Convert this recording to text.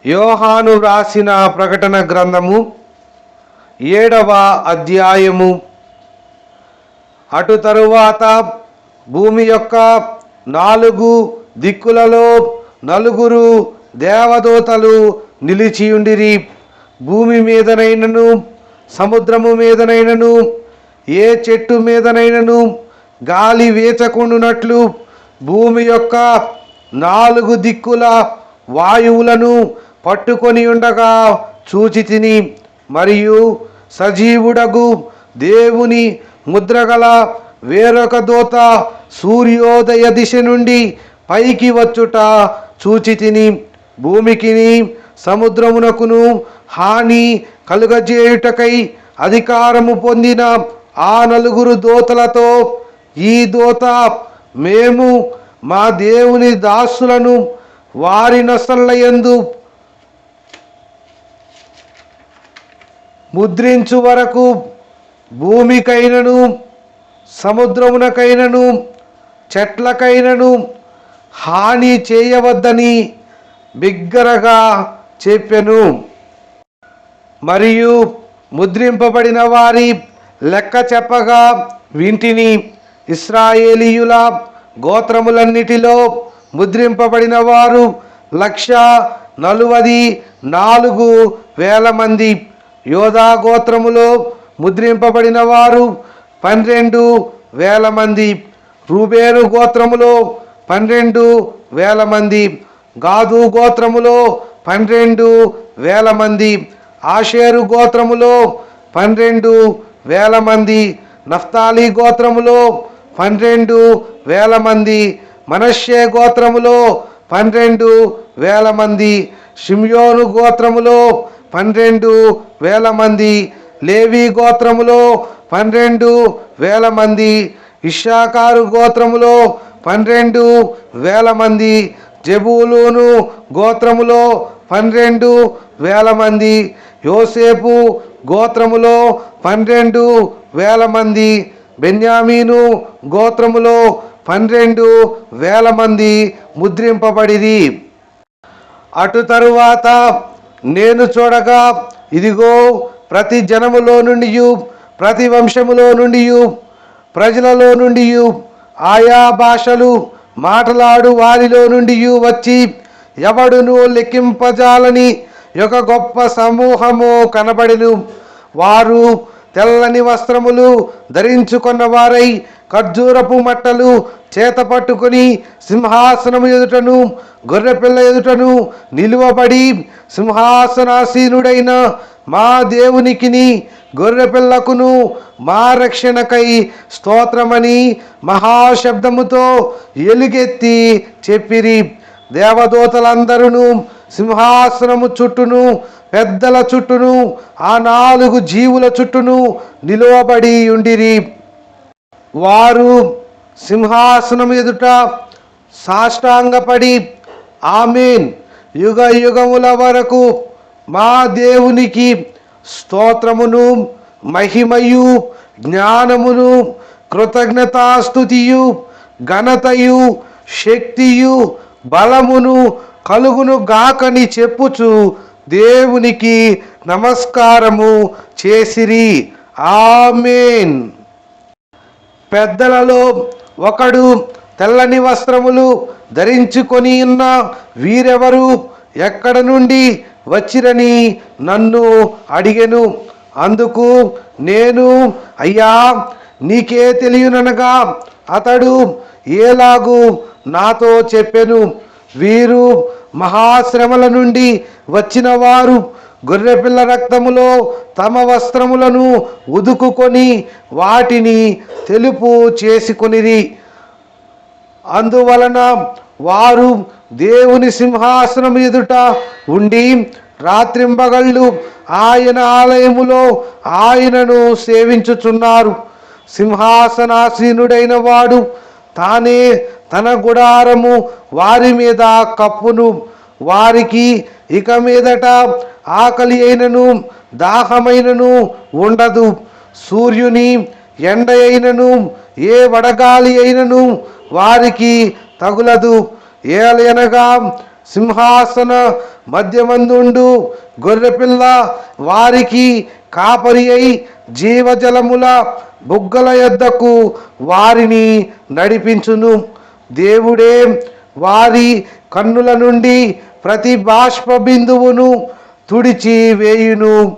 యోహాను వ్రాసిన ప్రకటన గ్రంథము 7వ అధ్యాయము. అటు తరువాత భూమి యొక్క 4 దిక్కులలో 4 దేవదూతలు నిలిచియుండిరి. భూమి మీదనైనను సముద్రము మీదనైనను ఏ చెట్టు మీదనైనను గాలి వీచకుండునట్లు భూమి యొక్క 4 దిక్కుల వాయువులను పట్టుకొని ఉండగా చూచితిని. మరియు సజీవుడగు దేవుని ముద్రగల వేరొక దూత సూర్యోదయ దిశ నుండి పైకి వచ్చుట చూచితిని. భూమికిని సముద్రమునకును హాని కలుగజేయుటకై అధికారము పొందిన ఆ 4 దూతలతో ఈ దూత, మేము మా దేవుని దాసులను వారి నొసళ్ళయందు ముద్రించు వరకు భూమికైనను సముద్రమునకైనను చెట్లకైనను హాని చేయవద్దని బిగ్గరగా చెప్పెను. మరియు ముద్రింపబడిన వారి లెక్క చెప్పగా వింటిని. ఇశ్రాయేలీయుల గోత్రములన్నిటిలో ముద్రింపబడిన వారు 144,000 మంది. యోధా గోత్రములో ముద్రింపబడిన వారు 12,000 మంది. రూబేను గోత్రములో 12,000 మంది. గాదు గోత్రములో 12,000 మంది. ఆషేరు గోత్రములో 12,000 మంది. నఫ్తాలి గోత్రములో 12,000 మంది. మనష్షే గోత్రములో 12,000 మంది. షిమ్యోను గోత్రములో 12,000 మంది. లేవి గోత్రములో 12,000 మంది. ఇశ్శాఖారు గోత్రములో 12,000 మంది. జెబూలూను గోత్రములో 12,000 మంది. యోసేపు గోత్రములో 12,000 మంది. బెన్యామీను గోత్రములో 12,000 మంది ముద్రింపబడిరి. అటు తరువాత నేను చూడగా, ఇదిగో, ప్రతి జనములో నుండి, ప్రతి వంశములో నుండి, ప్రజలలో నుండి, ఆయా భాషలు మాట్లాడు వారిలో నుండి వచ్చి ఎవడును లెక్కింపజాలని ఒక గొప్ప సమూహము కనబడెను. వారు తెల్లని వస్త్రములు ధరించుకున్న వారై ఖర్జూరపు మట్టలు చేత పట్టుకుని సింహాసనము ఎదుటను గొర్రెపిల్ల ఎదుటను నిలువబడి, సింహాసనాసీనుడైన మా దేవునికిని గొర్రెపిల్లకును మా రక్షణకై స్తోత్రమని మహాశబ్దముతో ఎలుగెత్తి చెప్పిరి. దేవదూతలందరూ సింహాసనము చుట్టూను పెద్దల చుట్టూను ఆ 4 జీవుల చుట్టూను నిలువబడి ఉండిరి. వారు సింహాసనం ఎదుట సాష్టాంగపడి, ఆమేన్, యుగ యుగముల వరకు మా దేవునికి స్తోత్రమును మహిమయు జ్ఞానమును కృతజ్ఞతాస్తుతియు ఘనతయు శక్తియు బలమును కలుగును గాకని చెప్పుచు దేవునికి నమస్కారము చేసిరి. ఆమేన్. పెద్దలలో ఒకడు తెల్లని వస్త్రములు ధరించుకొని ఉన్న వీరెవరు, ఎక్కడ నుండి వచ్చిరని నన్ను అడిగెను. అందుకు నేను, అయ్యా, నీకే తెలియననగా అతడు ఏలాగు నాతో చెప్పెను. వీరు మహాశ్రమల నుండి వచ్చిన వారు, గొర్రెపిల్ల రక్తములో తమ వస్త్రములను ఉదుకుకొని వాటిని తెలుపు చేసుకొనిరి. అందువలన వారు దేవుని సింహాసనం ఎదుట ఉండి రాత్రింబగళ్ళు ఆయన ఆలయములో ఆయనను సేవించుచున్నారు. సింహాసనాసీనుడైన వాడు తానే తన గుడారము వారి మీద కప్పును. వారికి ఇక మీదట ఆకలి అయినను దాహమైనను ఉండదు. సూర్యుని ఎండ అయినను ఏ వడగాలి అయినను వారికి తగులదు. ఏలయనగా సింహాసన మధ్యమందుండు గొర్రెపిల్ల వారికి కాపరి అయి జీవజలముల బుగ్గల యొద్దకు వారిని నడిపించును. దేవుడే వారి కన్నుల నుండి ప్రతి బాష్ప బిందువును తుడిచి వేయును.